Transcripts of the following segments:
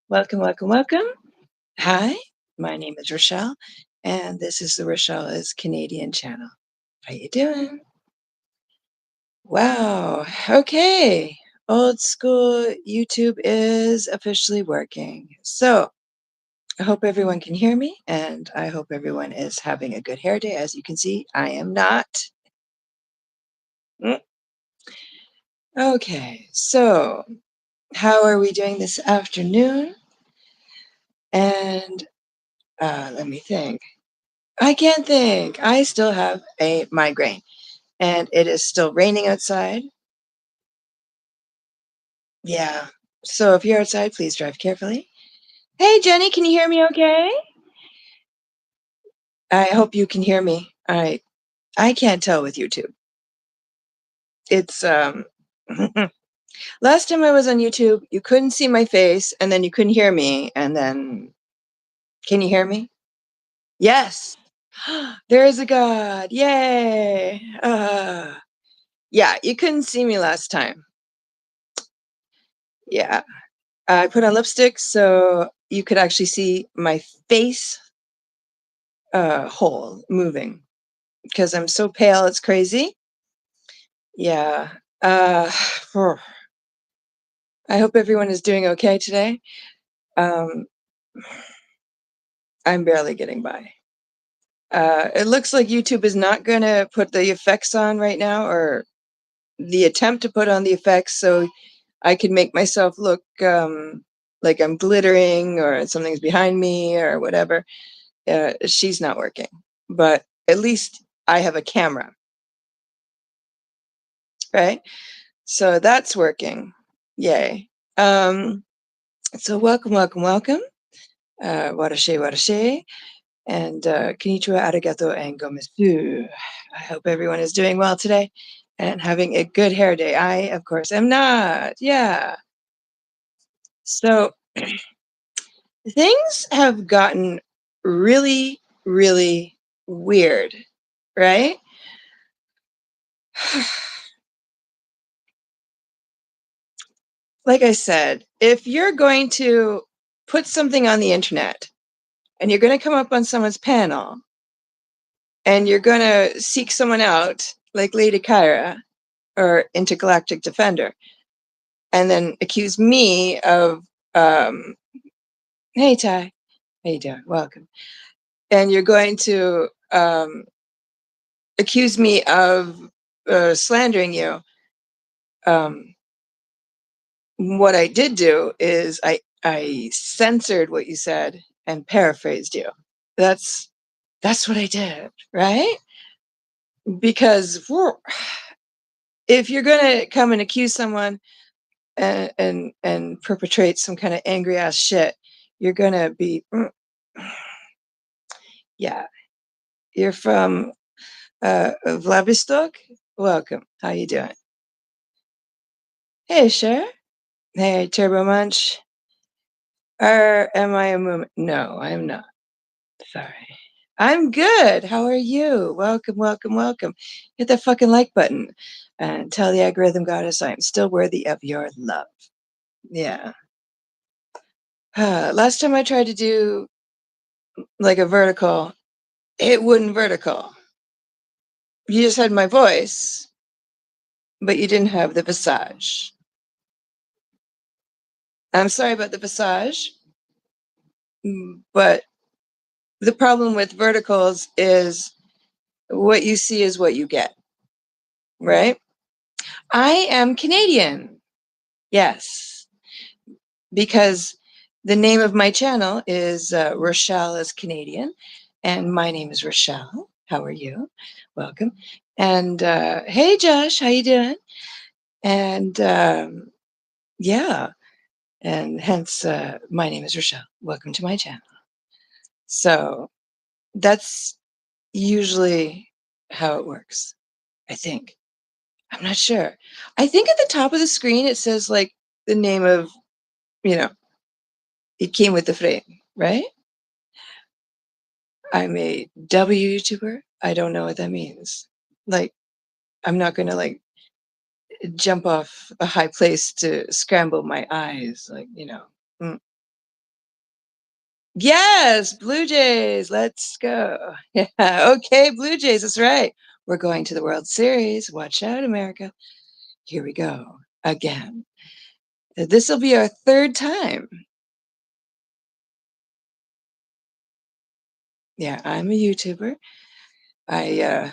Welcome, welcome, welcome. Hi, my name is Rochelle, and this is the Rochelle is Canadian channel. How you doing? Wow. Okay. Old school YouTube is officially working. So I hope everyone can hear me, and I hope everyone is having a good hair day. As you can see, I am not. Mm, Okay. So how are we doing this afternoon? And let me think. I can't think. I still have a migraine. And it is still raining outside. Yeah. So if you're outside, please drive carefully. Hey, Jenny, can you hear me okay? I hope you can hear me. I can't tell with YouTube. It's last time I was on YouTube, you couldn't see my face and then you couldn't hear me and then can you hear me? Yes. There is a God. Yay. Yeah, you couldn't see me last time. Yeah. I put on lipstick so you could actually see my face hole moving because I'm so pale, it's crazy. Yeah. Uh, I hope everyone is doing okay today. Um, I'm barely getting by. It looks like YouTube is not going to put the effects on right now, or the attempt to put on the effects so I can make myself look like I'm glittering or something's behind me or whatever. She's not working, but at least I have a camera, right? So that's working. Yay. Um, so welcome, welcome, welcome. Watashi, watashi. And konnichiwa, arigato, and gomesu. I hope everyone is doing well today and having a good hair day. I, of course, am not. Yeah. So things have gotten really, really weird, right? Like I said, if you're going to put something on the internet and you're going to come up on someone's panel and you're going to seek someone out, like Lady Kyra or Intergalactic Defender, and then accuse me of, um, hey, Ty, how you doing? Welcome. And you're going to accuse me of slandering you. Um, what I did do is I censored what you said and paraphrased you. That's that's what I did, right? Because if you're gonna come and accuse someone and perpetrate some kind of angry ass shit, you're gonna be yeah. You're from Vladivostok. Welcome. How you doing? Hey, sure. Hey, Turbo Munch. Or am I a moomin? No, I am not. Sorry. I'm good. How are you? Welcome, welcome, welcome. Hit that fucking like button and tell the algorithm goddess I am still worthy of your love. Yeah. Last time I tried to do like a vertical, it wouldn't vertical. You just had my voice, but you didn't have the visage. I'm sorry about the visage, but the problem with verticals is what you see is what you get, right? I am Canadian. Yes, because the name of my channel is Rochelle is Canadian, and my name is Rochelle. How are you? Welcome. And hey, Josh, how you doing? And yeah, and hence my name is Rochelle. Welcome to my channel. So that's usually how it works. I think. I'm not sure. I think at the top of the screen it says like the name of, you know, it came with the frame, right? I'm a W YouTuber. I don't know what that means. Like, I'm not gonna like jump off a high place to scramble my eyes, like, you know. Mm. Yes, Blue Jays. Let's go. Yeah. Okay, Blue Jays. That's right. We're going to the World Series. Watch out, America. Here we go again. This will be our third time. Yeah, I'm a YouTuber. I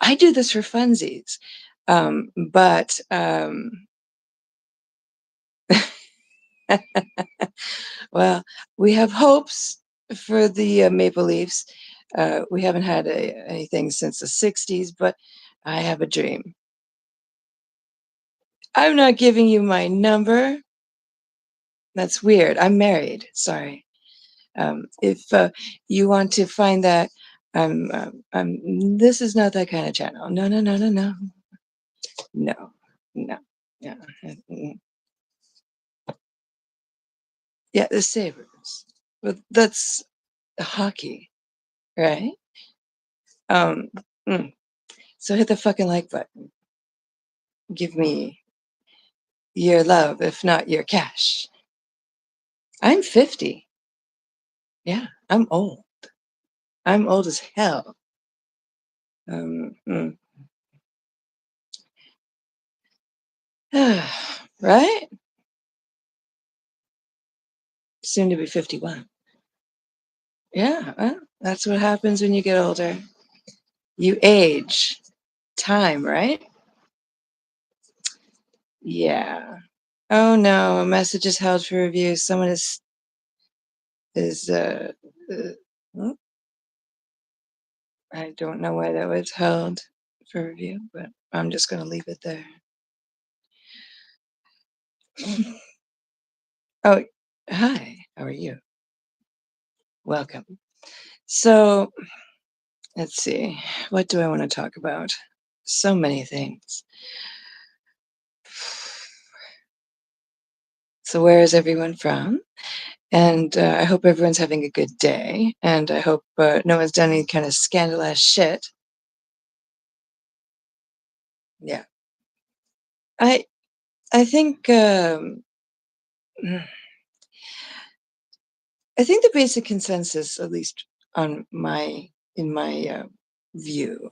I do this for funsies. But well, we have hopes for the Maple Leafs. We haven't had anything since the 60s, but I have a dream. I'm not giving you my number. That's weird. I'm married. Sorry. If you want to find that, this is not that kind of channel. No, no, no, no, no, no, no. Yeah, yeah, the Sabres. But that's hockey, right? Um, mm. So hit the fucking like button. Give me your love, if not your cash. I'm 50. Yeah, I'm old. I'm old as hell. Mm. Right? Soon to be 51. Yeah, well, that's what happens when you get older. You age. Time, right? Yeah. Oh no, a message is held for review. Someone is hmm, I don't know why that was held for review, but I'm just gonna leave it there. Oh, hi. How are you? Welcome. So let's see. What do I want to talk about? So many things. So where is everyone from? And I hope everyone's having a good day. And I hope no one's done any kind of scandalous shit. Yeah. I I think mm, I think the basic consensus, at least on my in my view,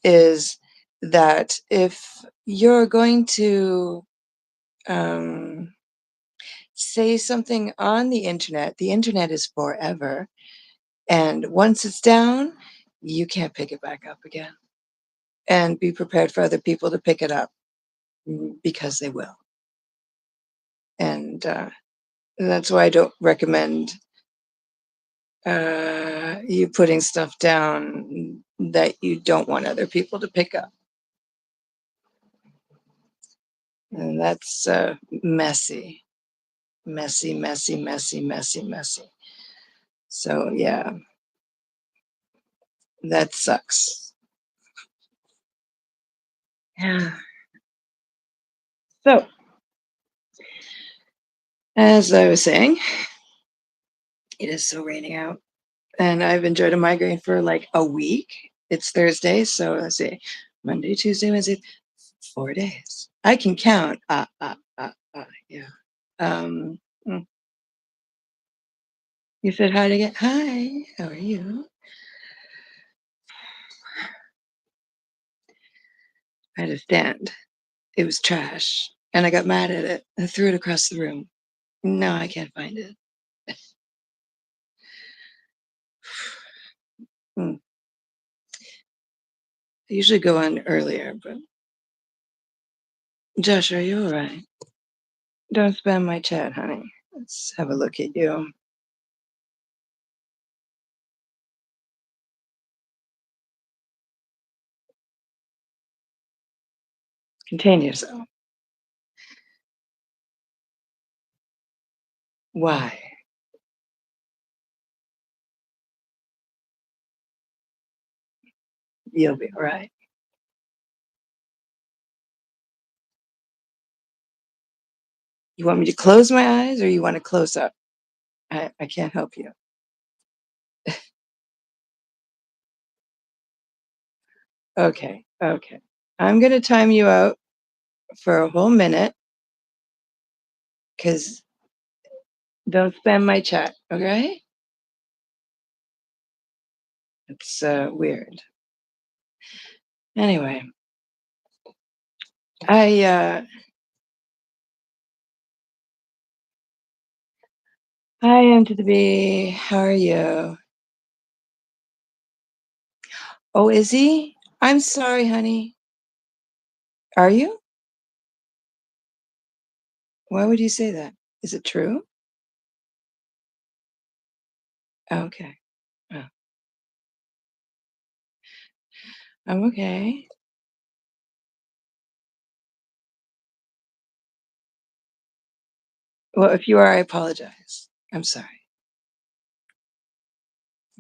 is that if you're going to um, say something on the internet is forever, and once it's down, you can't pick it back up again. And be prepared for other people to pick it up because they will. And that's why I don't recommend you putting stuff down that you don't want other people to pick up. And that's messy, messy, messy, messy, messy, messy. So, yeah, that sucks. Yeah. So, as I was saying, it is so raining out, and I've enjoyed a migraine for like a week. It's Thursday, so let's see, Monday, Tuesday, Wednesday, 4 days. I can count. Yeah. Um, mm. You said hi again. Hi, how are you? I had a stand. It was trash, and I got mad at it and threw it across the room. No, I can't find it. Mm. I usually go on earlier, but Josh, are you all right? Don't spam my chat, honey. Let's have a look at you. Contain yourself. Why? You'll be all right. You want me to close my eyes or you want to close up? I can't help you. Okay, okay. I'm going to time you out for a whole minute because Don't spam my chat, okay? It's weird. Anyway, I hi M to the B. How are you? Oh, is he? I'm sorry, honey. Are you? Why would you say that? Is it true? Okay. Oh, I'm okay. Well, if you are, I apologize. I'm sorry.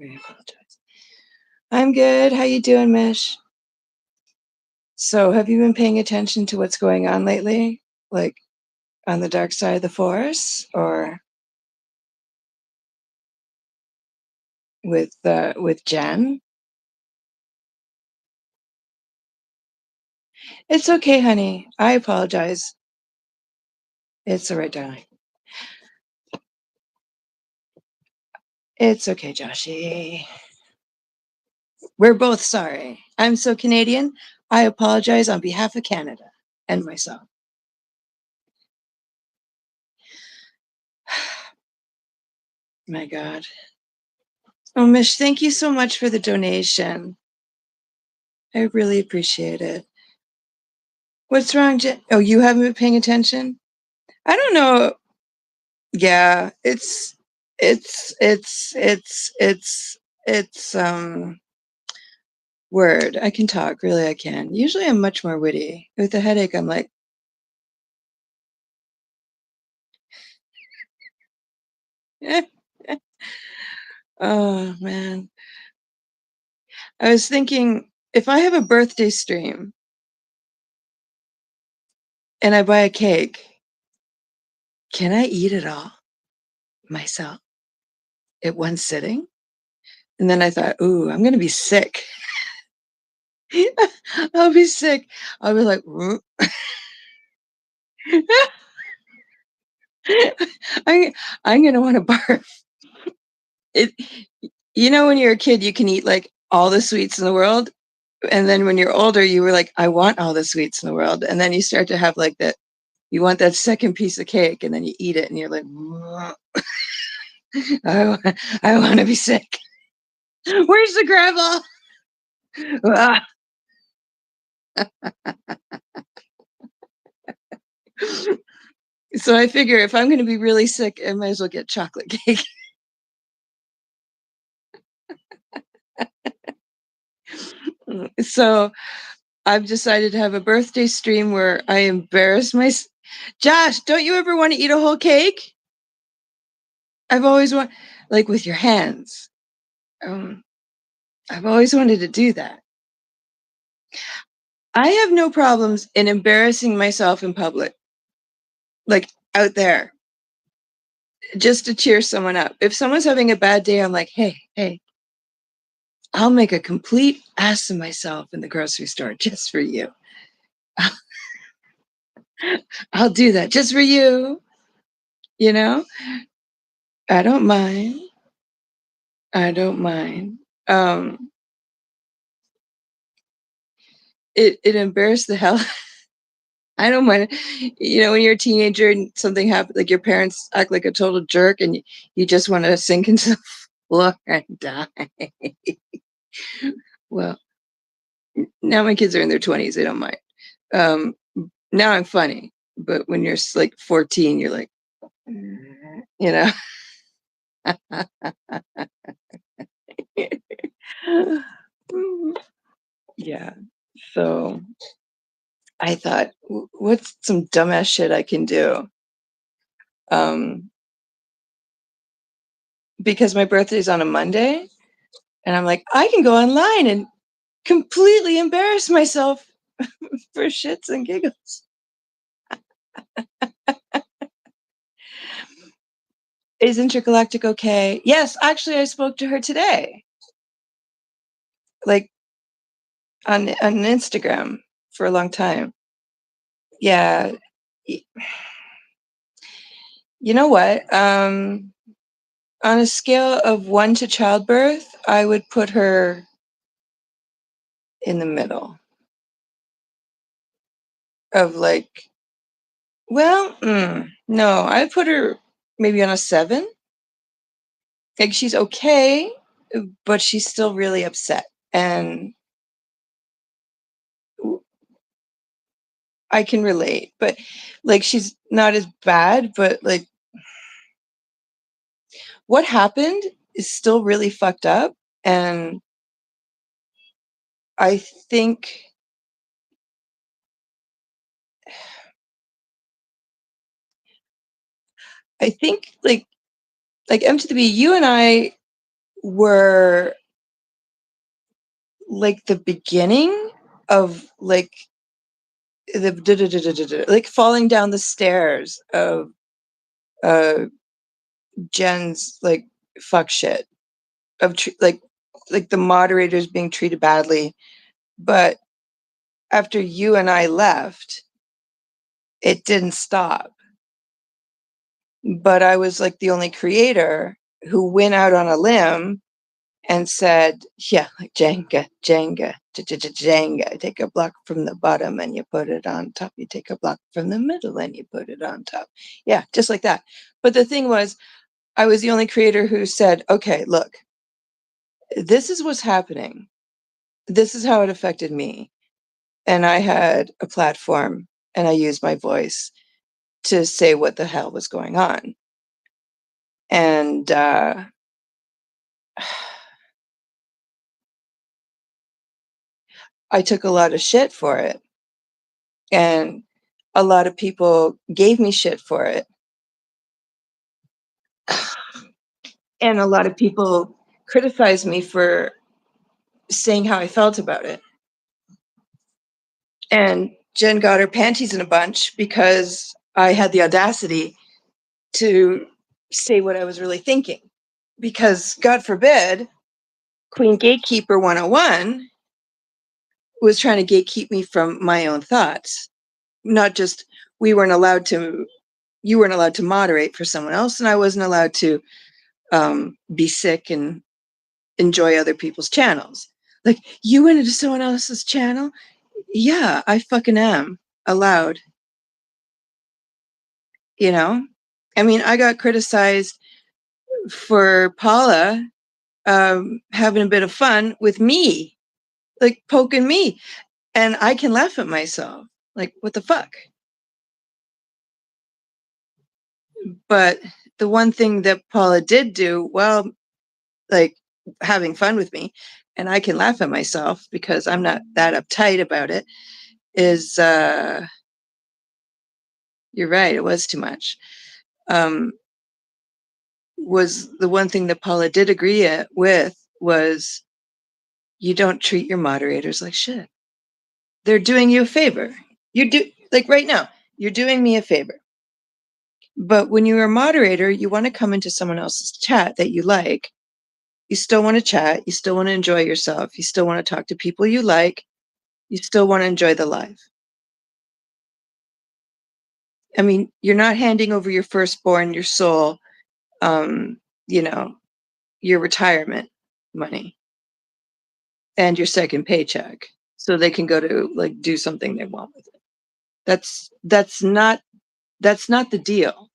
I apologize. I'm good. How you doing, Mish? So, have you been paying attention to what's going on lately? Like on the dark side of the force, or with Jen? It's okay, honey. I apologize. It's all right, darling. It's okay, Joshy. We're both sorry. I'm so Canadian. I apologize on behalf of Canada and myself. My God. Oh, Mish, thank you so much for the donation. I really appreciate it. What's wrong, Jen? Oh, you haven't been paying attention? I don't know. Yeah, it's word. I can talk, really I can. Usually I'm much more witty. With a headache, I'm like, oh man. I was thinking if I have a birthday stream and I buy a cake, can I eat it all myself at one sitting? And then I thought, ooh, I'm gonna be sick. I'll be sick. I'll be like, I, I'm gonna want to barf. It, when you're a kid, you can eat like all the sweets in the world, and then when you're older, you were like, I want all the sweets in the world, and then you start to have like that. You want that second piece of cake, and then you eat it, and you're like, I want to be sick. Where's the gravel? Ah. So I figure if I'm going to be really sick, I might as well get chocolate cake. So I've decided to have a birthday stream where I embarrass myself. Josh, don't you ever want to eat a whole cake? I've always want, like with your hands. Um, I've always wanted to do that. I have no problems in embarrassing myself in public, like out there, just to cheer someone up. If someone's having a bad day, I'm like, hey, I'll make a complete ass of myself in the grocery store just for you. I'll do that just for you. You know, I don't mind. I don't mind. Um, it embarrassed the hell. I don't mind. When you're a teenager and something happens, like your parents act like a total jerk, and you just want to sink into the floor and die. Well, now my kids are in their 20s; they don't mind. Um, now I'm funny, but when you're like 14, you're like, you know. Yeah. So I thought, what's some dumbass shit I can do? Um, because my birthday is on a Monday, and I'm like, I can go online and completely embarrass myself for shits and giggles. Is Intergalactic okay? Yes, actually, I spoke to her today, like on Instagram for a long time. Yeah, You know what? On a scale of 1 to childbirth, I would put her in the middle of, like, well, no, I'd put her maybe on a 7. Like, she's okay, but she's still really upset, and w I can relate, but, like, she's not as bad, but, like, what happened is still really fucked up, and I think like, M to the B, you and I were, like, the beginning of, like, the like, falling down the stairs of, uh, Jen's, like, fuck shit, of like, the moderators being treated badly, but after you and I left, it didn't stop, but I was, like, the only creator who went out on a limb and said, yeah, like Jenga, Jenga, Jenga. Take a block from the bottom and you put it on top. You take a block from the middle and you put it on top. Yeah, just like that. But the thing was, I was the only creator who said, okay, look, this is what's happening. This is how it affected me. And I had a platform and I used my voice to say what the hell was going on. And I took a lot of shit for it. And a lot of people gave me shit for it. And a lot of people criticized me for saying how I felt about it. And Jen got her panties in a bunch because I had the audacity to say what I was really thinking. Because, God forbid, Queen Gatekeeper 101 was trying to gatekeep me from my own thoughts. Not just we weren't allowed to, you weren't allowed to moderate for someone else, and I wasn't allowed to be sick and enjoy other people's channels. Like, you went into someone else's channel? Yeah, I fucking am allowed, you know? I mean, I got criticized for Paula having a bit of fun with me, like poking me. And I can laugh at myself. Like, what the fuck? But the one thing that Paula did do, well, like having fun with me, and I can laugh at myself because I'm not that uptight about it, is you're right, it was too much. Um, was the one thing that Paula did agree with was you don't treat your moderators like shit. They're doing you a favor. You do like right now, you're doing me a favor. But when you're a moderator, you want to come into someone else's chat that you like. You still want to chat, you still want to enjoy yourself, you still want to talk to people you like, you still want to enjoy the life. I mean, you're not handing over your firstborn, your soul, um, you know, your retirement money and your second paycheck so they can go to like do something they want with it. That's not the deal.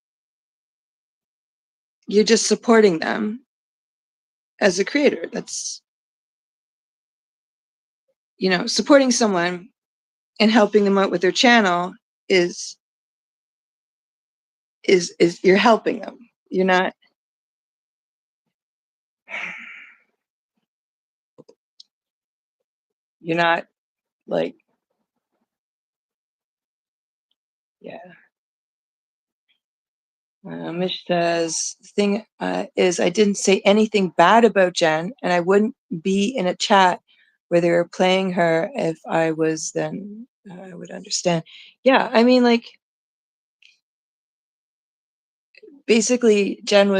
You're just supporting them as a creator. That's, supporting someone and helping them out with their channel is is you're helping them. You're not you're not like, yeah. Mish says, the thing is, I didn't say anything bad about Jen, and I wouldn't be in a chat where they were playing her if I was, then I would understand. Yeah, I mean, like, basically, Jen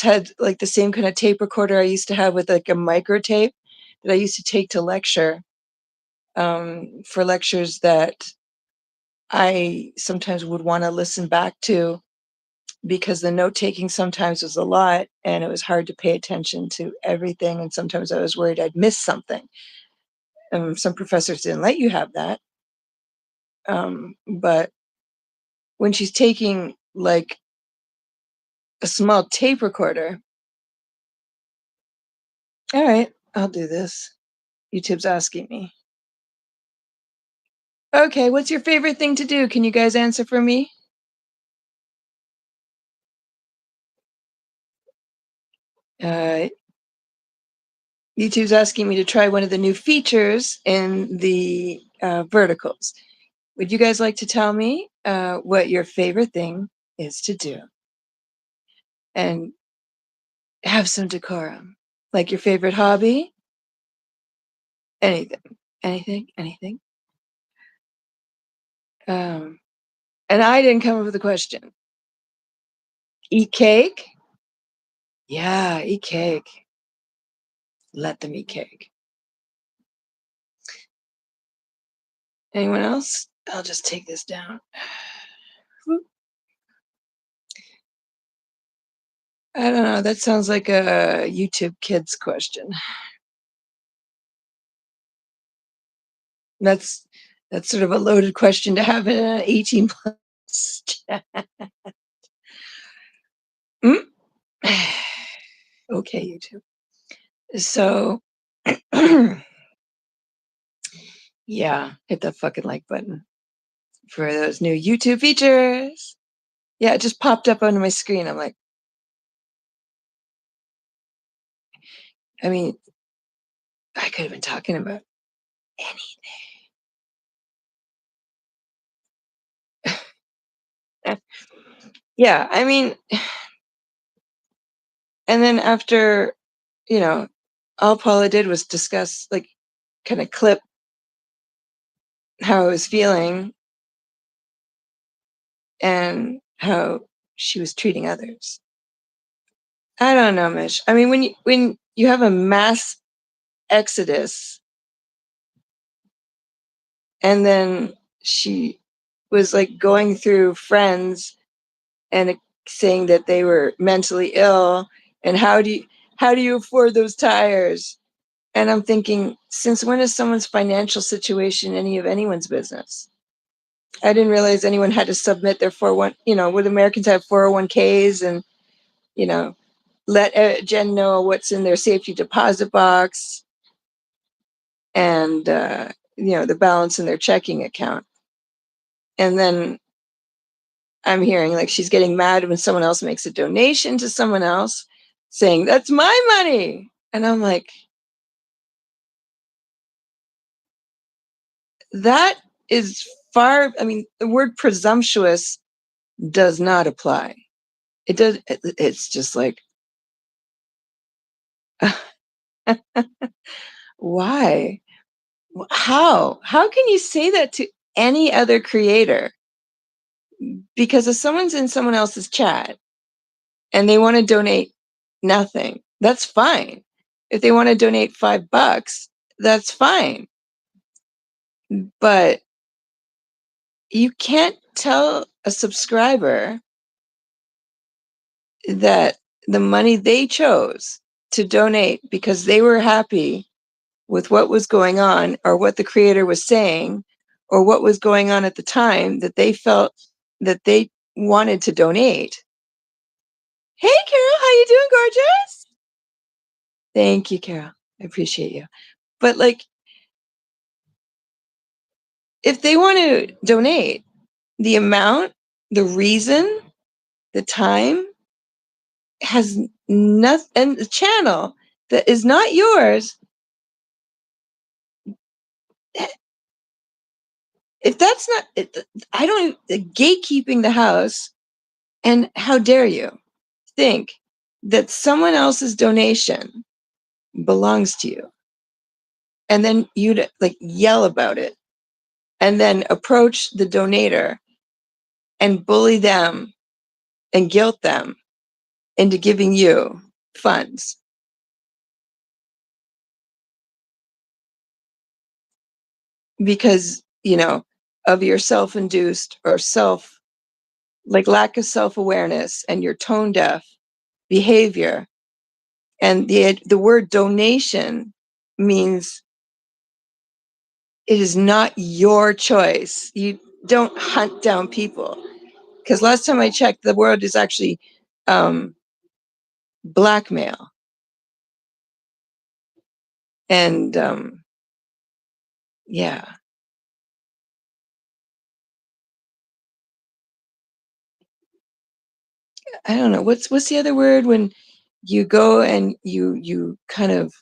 had like the same kind of tape recorder I used to have with like a micro tape that I used to take to lecture for lectures that I sometimes would want to listen back to because the note taking sometimes was a lot and it was hard to pay attention to everything. And sometimes I was worried I'd miss something. Some professors didn't let you have that. But when she's taking like a small tape recorder, all right, I'll do this. YouTube's asking me. Okay, what's your favorite thing to do? Can you guys answer for me? Uh, YouTube's asking me to try one of the new features in the verticals. Would you guys like to tell me what your favorite thing is to do? And have some decorum. Like your favorite hobby? Anything. Anything. Um, and I didn't come up with a question. Eat cake? Yeah, eat cake. Let them eat cake. Anyone else? I'll just take this down. I don't know. That sounds like a YouTube Kids question. That's that's sort of a loaded question to have in an 18 plus chat. Mm? Okay, YouTube. So, yeah, hit that fucking like button for those new YouTube features. Yeah, it just popped up on my screen. I'm like, I mean, I could have been talking about anything. Yeah, I mean, and then after, you know, all Paula did was discuss, like, kind of clip how I was feeling and how she was treating others. I don't know, Mish. I mean, when you have a mass exodus, and then she was like going through friends and saying that they were mentally ill, and how do you afford those tires? And I'm thinking, since when is someone's financial situation any of anyone's business? I didn't realize anyone had to submit their 401, would Americans have 401ks and, you know, let Jen know what's in their safety deposit box and, the balance in their checking account. And then I'm hearing like she's getting mad when someone else makes a donation to someone else saying, that's my money. And I'm like, that is far, I mean, the word presumptuous does not apply. It's just like, why? How can you say that to any other creator? Because if someone's in someone else's chat and they want to donate nothing, that's fine. If they want to donate $5, that's fine. But you can't tell a subscriber that the money they chose to donate because they were happy with what was going on or what the creator was saying or what was going on at the time that they felt that they wanted to donate. Hey, Carol, how you doing, gorgeous? Thank you, Carol. I appreciate you. But like, if they want to donate, the amount, the reason, the time has nothing, and the channel that is not yours. If that's not, I don't, gatekeeping the house. And how dare you think that someone else's donation belongs to you? And then you'd like yell about it and then approach the donator and bully them and guilt them into giving you funds because, of your self-induced or self like lack of self-awareness and your tone deaf behavior. And the word donation means it is not your choice. You don't hunt down people. Because last time I checked, the word is actually um, blackmail. And yeah, I don't know. What's the other word when you go and you kind of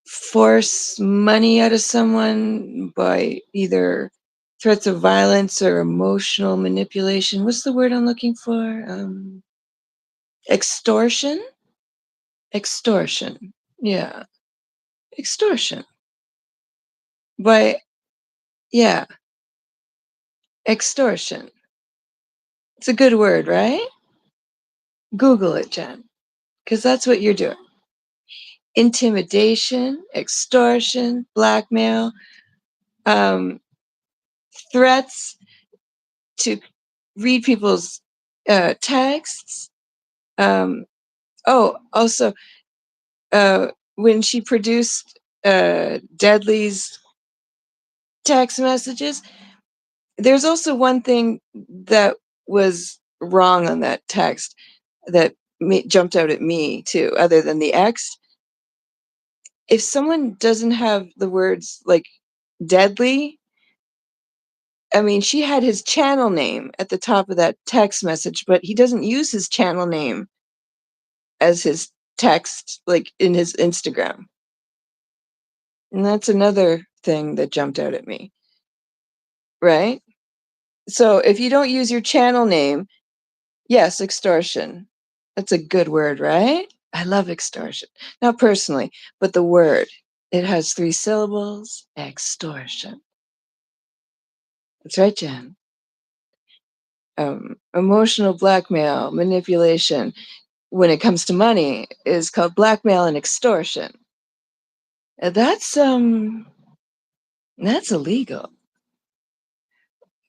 force money out of someone by either threats of violence or emotional manipulation? What's the word I'm looking for? Extortion? Extortion. Yeah. Extortion. But yeah, extortion. It's a good word, right? Google it, Jen, because that's what you're doing. Intimidation, extortion, blackmail, um, threats to read people's texts. Also, when she produced Deadly's text messages, there's also one thing that was wrong on that text that jumped out at me too, other than the X. If someone doesn't have the words like deadly, I mean, she had his channel name at the top of that text message, but he doesn't use his channel name as his text, like in his Instagram. And that's another thing that jumped out at me, right? So if you don't use your channel name, yes, extortion. That's a good word, right? I love extortion. Not personally, but the word. It has 3 syllables, extortion. That's right, Jen. Emotional blackmail, manipulation, when it comes to money, is called blackmail and extortion. That's illegal.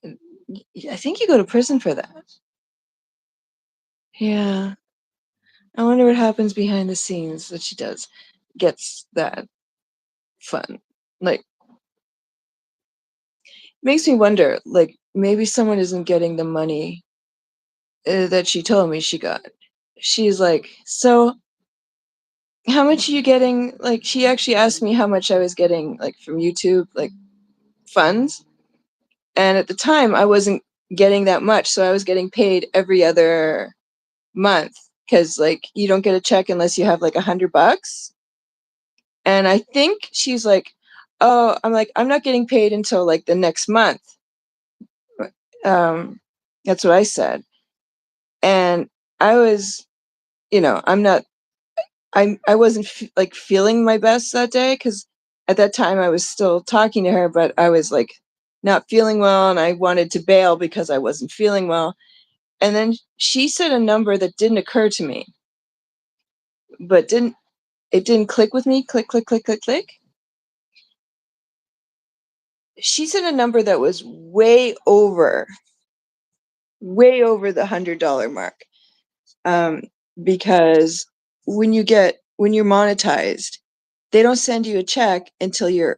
I think you go to prison for that. Yeah. I wonder what happens behind the scenes that she does gets that fun. Like, makes me wonder, like, maybe someone isn't getting the money that she told me she got. She's like, so how much are you getting? Like, she actually asked me how much I was getting, like, from YouTube, like, funds. And at the time, I wasn't getting that much. So I was getting paid every other month because, like, you don't get a check unless you have, like, $100. And I think she's like, oh, I'm like, I'm not getting paid until, like, the next month. Um, that's what I said. And I was, I'm not, I wasn't like feeling my best that day because at that time I was still talking to her, but I was like not feeling well and I wanted to bail because I wasn't feeling well. And then she said a number that didn't occur to me, but didn't click with me. Click, click, click, click, click. She said a number that was way over the $100 mark. Um, because when you're monetized, they don't send you a check until you're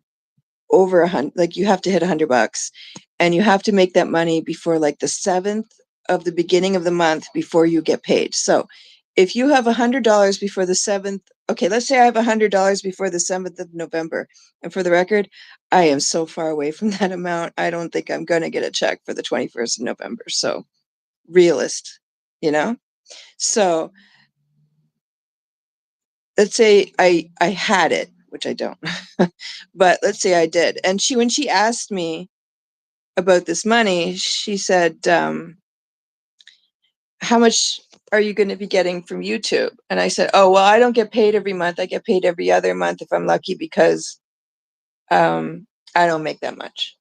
over 100. Like you have to hit $100, and you have to make that money before like the 7th of the beginning of the month before you get paid. So if you have $100 before the 7th, okay, let's say I have $100 before the 7th of November. And for the record, I am so far away from that amount. I don't think I'm going to get a check for the 21st of November. So realist, you know? So let's say I had it, which I don't, but let's say I did. And when she asked me about this money, she said, how much are you going to be getting from YouTube? And I said, oh, well, I don't get paid every month. I get paid every other month if I'm lucky because I don't make that much.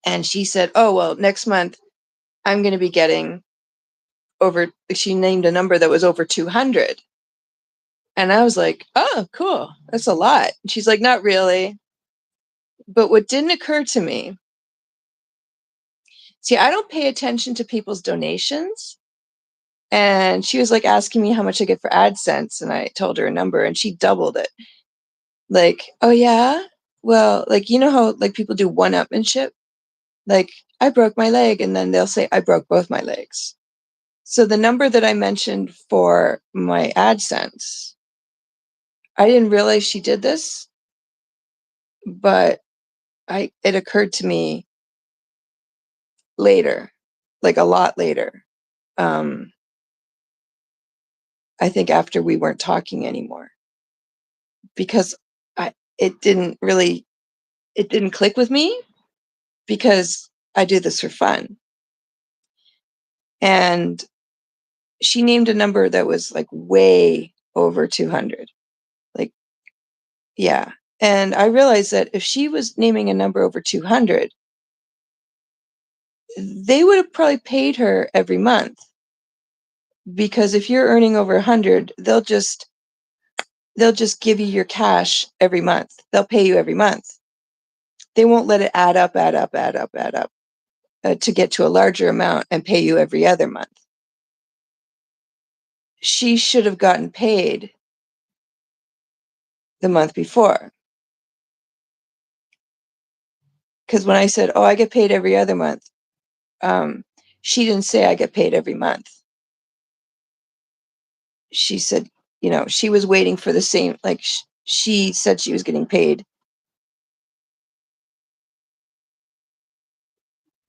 And she said, oh, well, next month I'm going to be getting she named a number that was over 200. And I was like, oh, cool. That's a lot. And she's like, not really. But what didn't occur to me See, I don't pay attention to people's donations. And she was like asking me how much I get for AdSense. And I told her a number and she doubled it. Like, oh yeah? Well, like, you know how like people do one-upmanship? Like, I broke my leg, and then they'll say, I broke both my legs. So the number that I mentioned for my AdSense, I didn't realize she did this, but it occurred to me later, like a lot later. Um, I think after we weren't talking anymore, because I it didn't really it didn't click with me because I do this for fun. And she named a number that was like way over 200. Like, yeah. And I realized that if she was naming a number over 200, they would have probably paid her every month, because if you're earning over 100, they'll just give you your cash every month. They'll pay you every month. They won't let it add up, add up, add up, add up, to get to a larger amount and pay you every other month. She should have gotten paid the month before. Because when I said, oh, I get paid every other month, she didn't say I get paid every month. She said, she was waiting for the same, like she said she was getting paid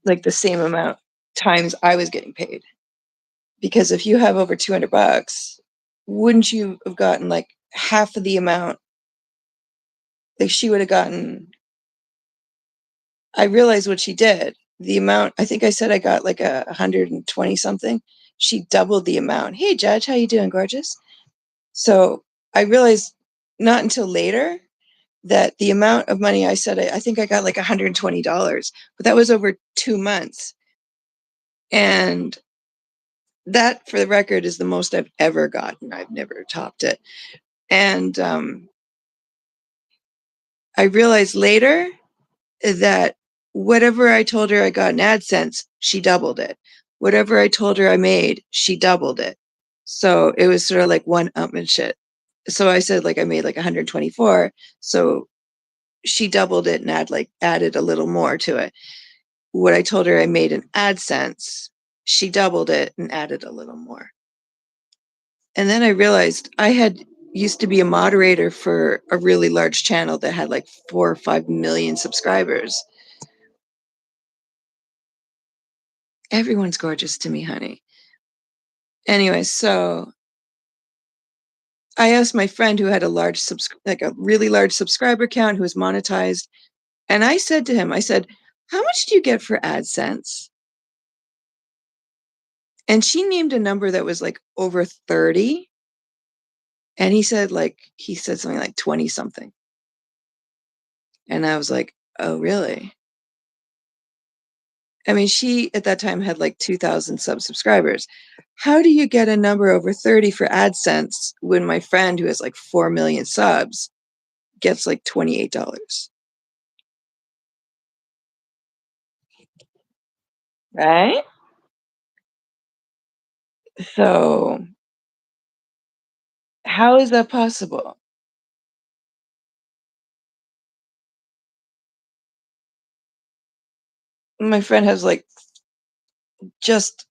like the same amount times I was getting paid. Because if you have over $200, wouldn't you have gotten like half of the amount? Like she would have gotten, I realized what she did. The amount, I think I said I got like 120 something. She doubled the amount. Hey, Judge, how you doing, gorgeous? So I realized not until later that the amount of money I said, I think I got like $120, but that was over 2 months. And that, for the record, is the most I've ever gotten. I've never topped it. And I realized later that whatever I told her I got in AdSense, she doubled it. Whatever I told her I made, she doubled it. So it was sort of like one-upmanship. So I said like I made like 124. So she doubled it and added a little more to it. What I told her I made in AdSense, she doubled it and added a little more. And then I realized I had used to be a moderator for a really large channel that had like 4 or 5 million subscribers. Everyone's gorgeous to me, honey. Anyway, so I asked my friend who had a really large subscriber count, who was monetized, and I said to him, I said, how much do you get for AdSense? And she named a number that was like over 30. And he said something like 20 something. And I was like, oh, really? I mean, she at that time had like 2,000 subscribers. How do you get a number over 30 for AdSense when my friend who has like 4 million subs gets like $28? Right? So how is that possible? My friend has like just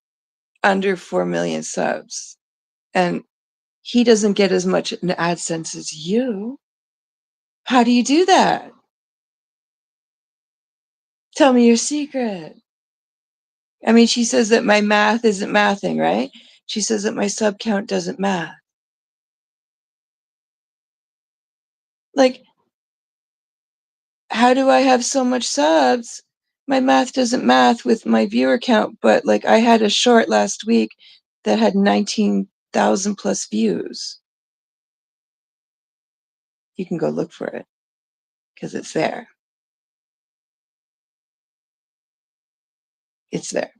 under 4 million subs, and he doesn't get as much in AdSense as you. How do you do that? Tell me your secret. I mean, she says that my math isn't mathing, right? She says that my sub count doesn't math. Like, how do I have so much subs? My math doesn't math with my viewer count, but like I had a short last week that had 19,000 plus views. You can go look for it because it's there. It's there.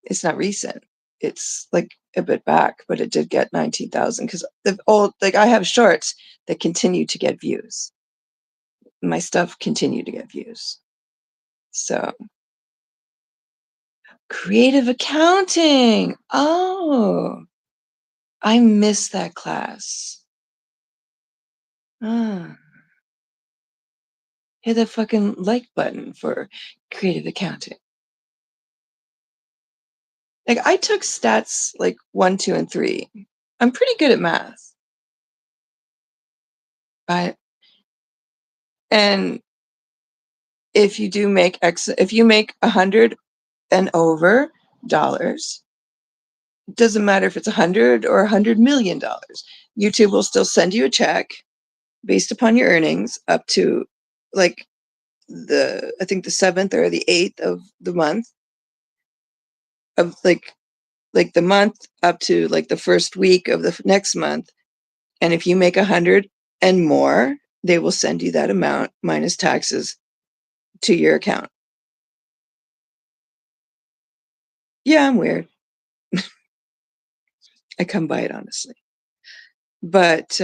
It's not recent. It's like a bit back, but it did get 19,000 because I have shorts that continue to get views. My stuff continued to get views. So Creative accounting. Oh, I missed that class. Ah, hit the fucking like button for creative accounting. Like I took stats like 1, 2, and 3. I'm pretty good at math. I and if you do make if you make 100 and over dollars, it doesn't matter if it's 100 or $100 million. YouTube will still send you a check based upon your earnings up to like I think the 7th or the 8th of the month of like the month up to like the first week of the next month. And if you make 100 and more, they will send you that amount minus taxes to your account. Yeah, I'm weird. I come by it honestly. But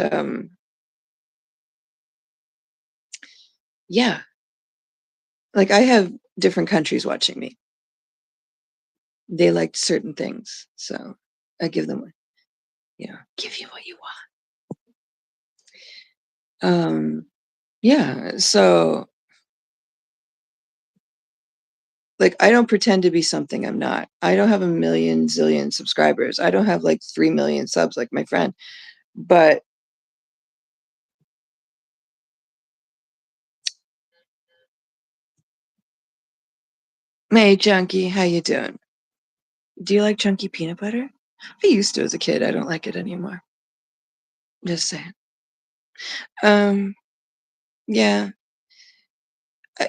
yeah, like I have different countries watching me. They like certain things. So I give them, give you what you want. Yeah. So like I don't pretend to be something I'm not. I don't have a million zillion subscribers. I don't have like 3 million subs like my friend. But hey, Junkie, how you doing? Do you like chunky peanut butter? I used to as a kid. I don't like it anymore. Just saying. Um, yeah. I,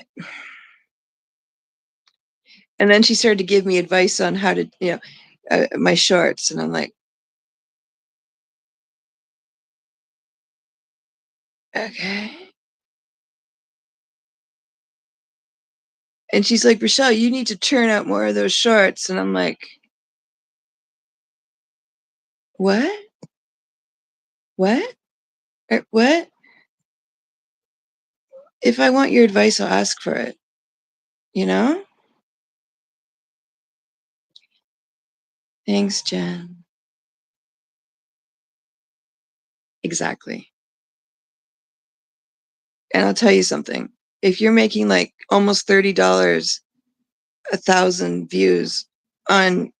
and then she started to give me advice on how to, my shorts, and I'm like, okay. And she's like, Rochelle, you need to turn out more of those shorts. And I'm like, what? What? What? If I want your advice, I'll ask for it. You know? Thanks, Jen. Exactly. And I'll tell you something. If you're making like almost $30 1,000 views on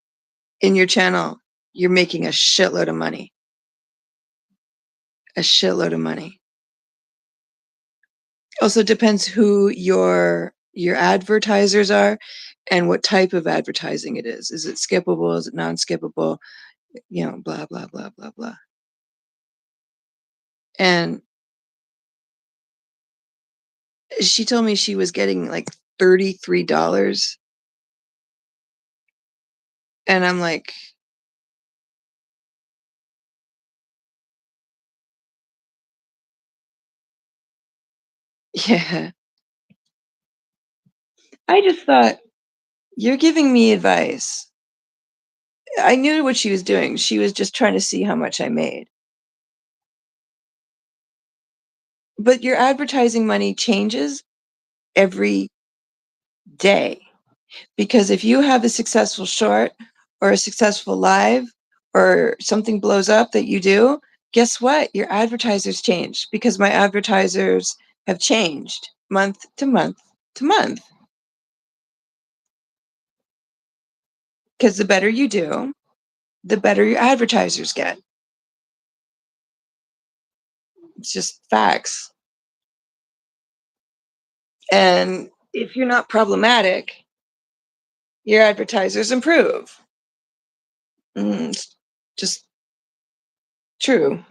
in your channel, you're making a shitload of money. A shitload of money. Also depends who your advertisers are and what type of advertising it is. Is it skippable? Is it non-skippable? Blah, blah, blah, blah, blah. And she told me she was getting like $33. And I'm like, yeah. I just thought, you're giving me advice. I knew what she was doing. She was just trying to see how much I made. But your advertising money changes every day. Because if you have a successful short or a successful live or something blows up that you do, guess what? Your advertisers change because my advertisers have changed month to month to month. Because the better you do, the better your advertisers get. It's just facts. And if you're not problematic, your advertisers improve. It's just true.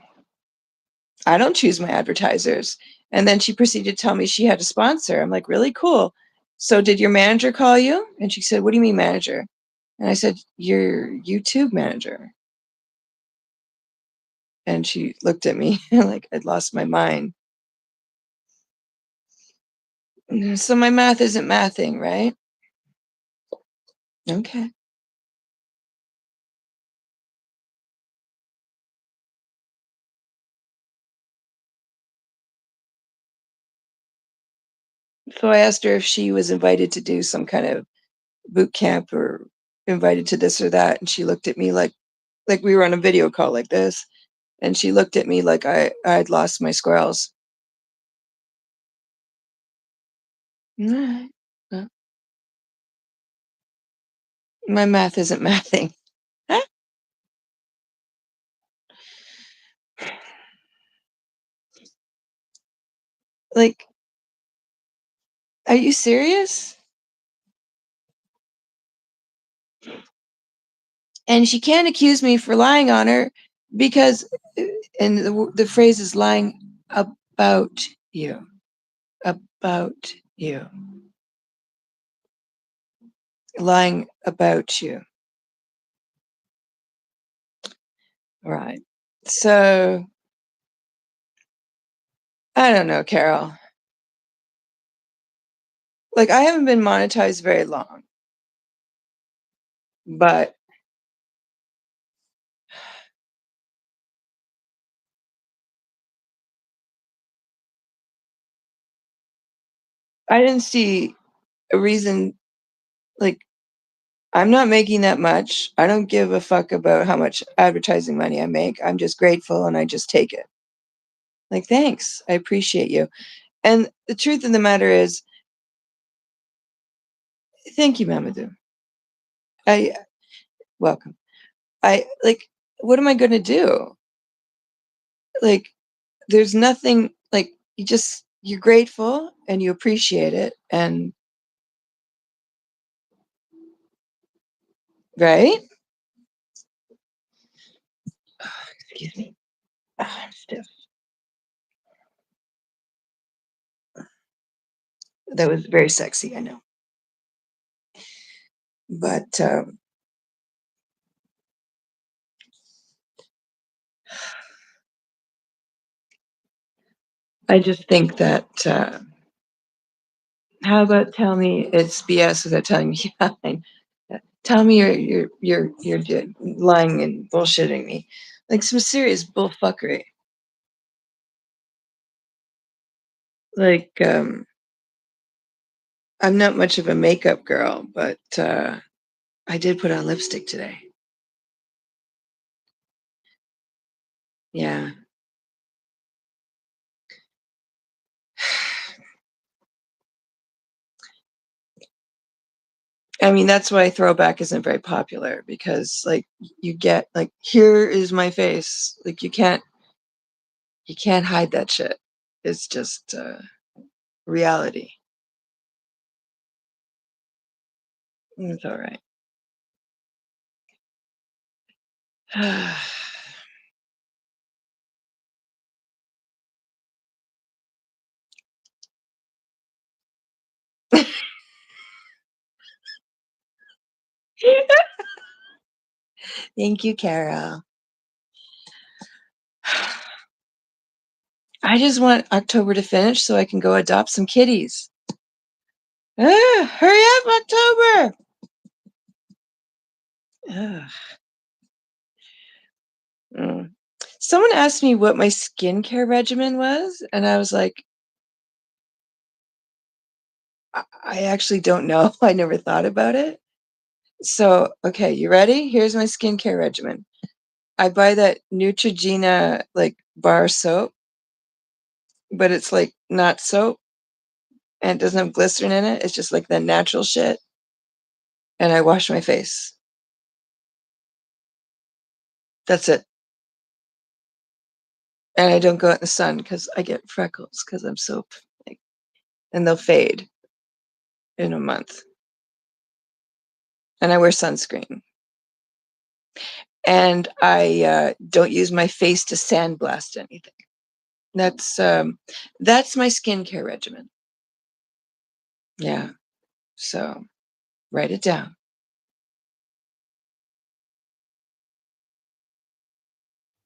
I don't choose my advertisers. And then she proceeded to tell me she had a sponsor. I'm like, really cool. So did your manager call you? And she said, what do you mean manager? And I said, your YouTube manager. And she looked at me like I'd lost my mind. So my math isn't mathing, right? Okay. So I asked her if she was invited to do some kind of boot camp or invited to this or that, and she looked at me like we were on a video call like this, and she looked at me like I'd lost my squirrels. Alright. Well, my math isn't mathing. Like, are you serious? And she can't accuse me for lying on her because and the phrase is lying about you. About you. Lying about you. Right. So, I don't know, Carol. Like, I haven't been monetized very long, but I didn't see a reason. Like, I'm not making that much. I don't give a fuck about how much advertising money I make. I'm just grateful and I just take it. Like, thanks. I appreciate you. And the truth of the matter is, thank you, Mamadou. I welcome. I like, what am I going to do? Like, there's nothing like you're grateful and you appreciate it. And right. Excuse me. I'm stiff. That was very sexy. I know. But I just think that, how about tell me it's BS without telling me, yeah, tell me you're lying and bullshitting me. Like some serious bullfuckery. Like, I'm not much of a makeup girl, but I did put on lipstick today. Yeah. I mean, that's why Throwback isn't very popular because, like, you get like, here is my face. Like, you can't hide that shit. It's just reality. It's all right. Thank you, Carol. I just want October to finish so I can go adopt some kitties. Hurry up, October! Ugh. Mm. Someone asked me what my skincare regimen was, and I was like, I actually don't know. I never thought about it. So, okay, you ready? Here's my skincare regimen. I buy that Neutrogena like bar soap, but it's like not soap and it doesn't have glycerin in it. It's just like the natural shit. And I wash my face. That's it. And I don't go out in the sun because I get freckles because I'm so like, and they'll fade in a month. And I wear sunscreen. And I don't use my face to sandblast anything. That's my skincare regimen. Yeah. So write it down.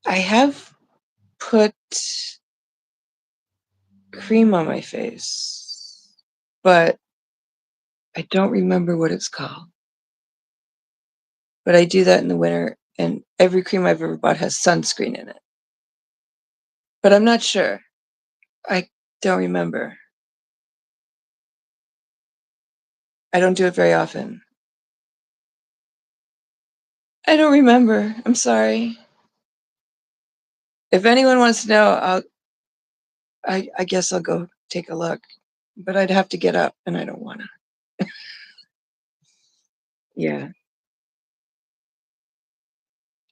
I have put cream on my face, but I don't remember what it's called. But I do that in the winter, and every cream I've ever bought has sunscreen in it. But I'm not sure. I don't remember. I don't do it very often. I don't remember. I'm sorry. If anyone wants to know, I guess I'll go take a look. But I'd have to get up, and I don't wanna. Yeah.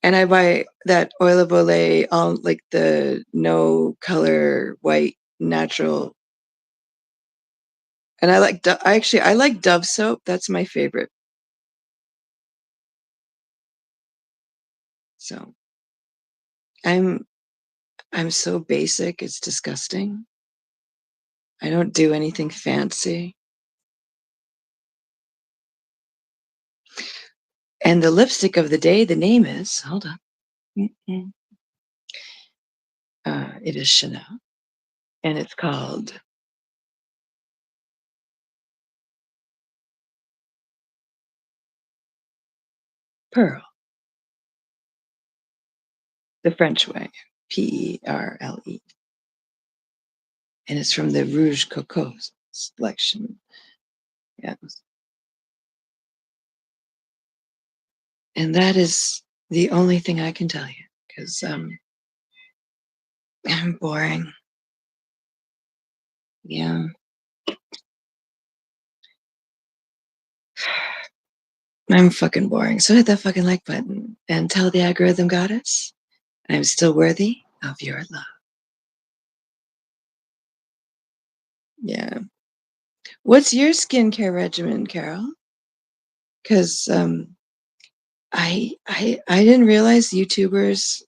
And I buy that Oil of Olay, all like the no color white natural. And I like Dove soap. That's my favorite. So I'm I'm so basic. It's disgusting. I don't do anything fancy. And the lipstick of the day, the name is, hold on. Mm-mm. It is Chanel, and it's called Pearl, the French way, Perle, and it's from the Rouge Coco selection. Yes, and that is the only thing I can tell you because I'm boring. Yeah, I'm fucking boring. So hit that fucking like button and tell the algorithm goddess I'm still worthy of your love. Yeah. What's your skincare regimen, Carol? Because I didn't realize YouTubers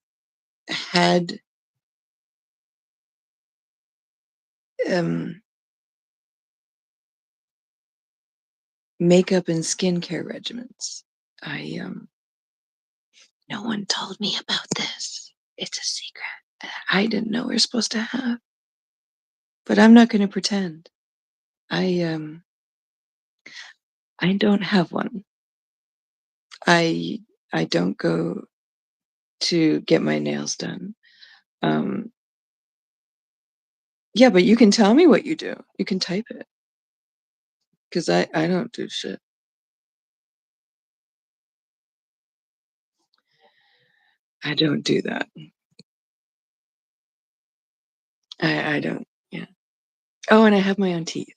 had um, makeup and skincare regimens. I No one told me about this. It's a secret. I didn't know we are supposed to have, but I'm not going to pretend. I don't have one. I I don't go to get my nails done. Um, yeah, but you can tell me what you do. You can type it because I don't do shit. I don't do that. I don't. Yeah. Oh, and I have my own teeth.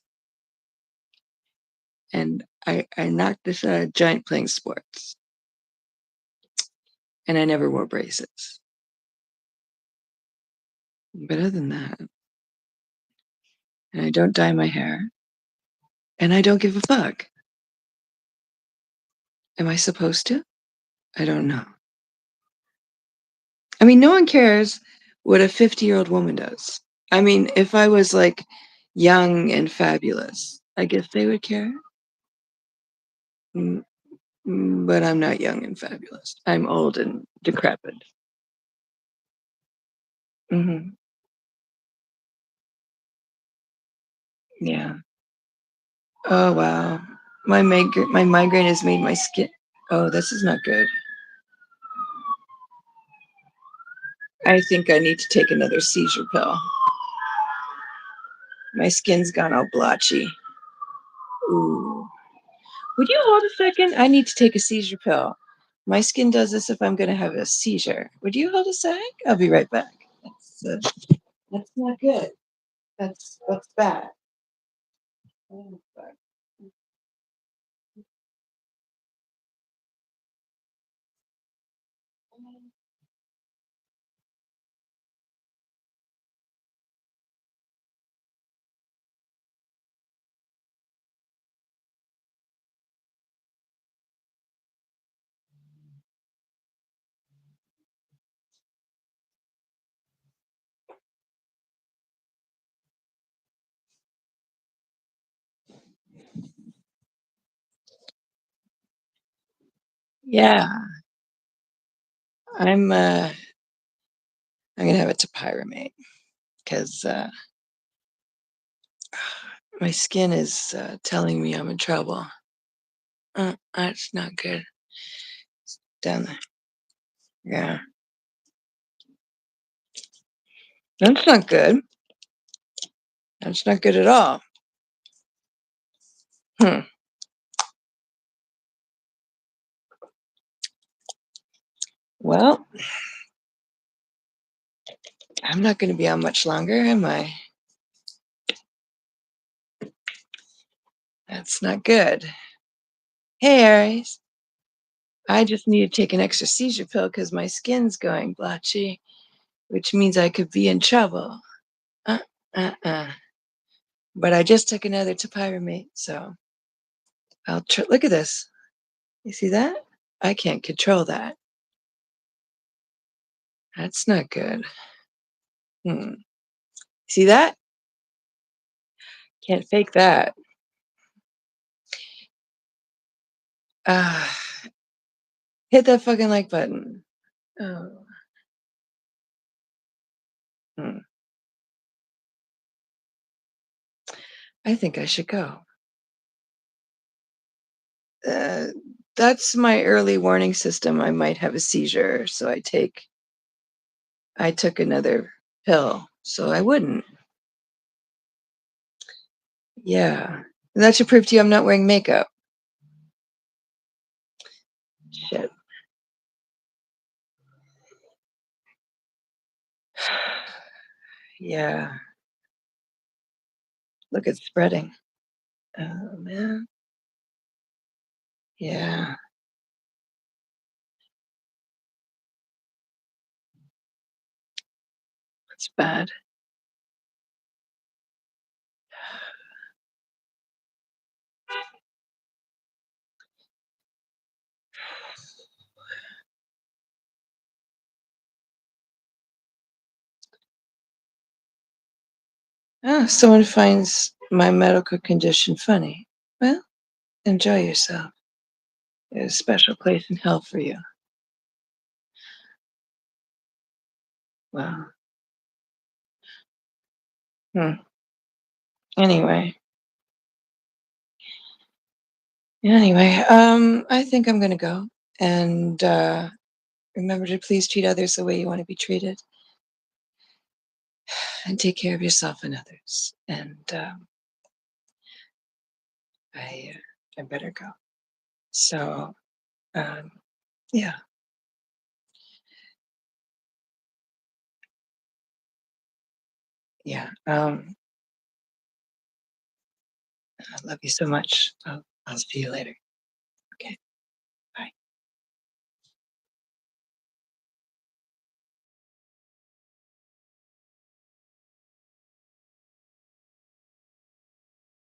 And I knocked this out of giant playing sports. And I never wore braces. But other than that, and I don't dye my hair, and I don't give a fuck. Am I supposed to? I don't know. I mean, no one cares what a 50-year-old woman does. I mean, if I was like young and fabulous, I guess they would care. Mm, but I'm not young and fabulous. I'm old and decrepit. Hmm. Yeah. Oh wow. My migraine has made my skin. Oh, this is not good. I think I need to take another seizure pill. My skin's gone all blotchy. Ooh. Would you hold a second? I need to take a seizure pill. My skin does this if I'm going to have a seizure. Would you hold a sec? I'll be right back. That's not good. That's bad. Oh, fuck. Yeah, I'm uh I'm gonna have a topiramate because my skin is telling me I'm in trouble. That's not good. Down there. Yeah, that's not good. That's not good at all. Hmm. Well, I'm not going to be on much longer, am I? That's not good. Hey, Aries. I just need to take an extra seizure pill because my skin's going blotchy, which means I could be in trouble. Uh, uh. But I just took another topiramate, so look at this. You see that? I can't control that. That's not good. See that? Can't fake that. Ah, hit that fucking like button. Oh, hmm. I think I should go. Uh, that's my early warning system. I might have a seizure, so I took another pill, so I wouldn't. Yeah. That should prove to you I'm not wearing makeup. Shit. Yeah. Look, it's spreading. Oh, man. Yeah. It's bad. Oh, someone finds my medical condition funny. Well, enjoy yourself. There's a special place in hell for you. Well, hmm. Anyway, I think I'm gonna go and remember to please treat others the way you want to be treated, and take care of yourself and others. And I, I better go. So, um, yeah, yeah. I love you so much. I'll see you later.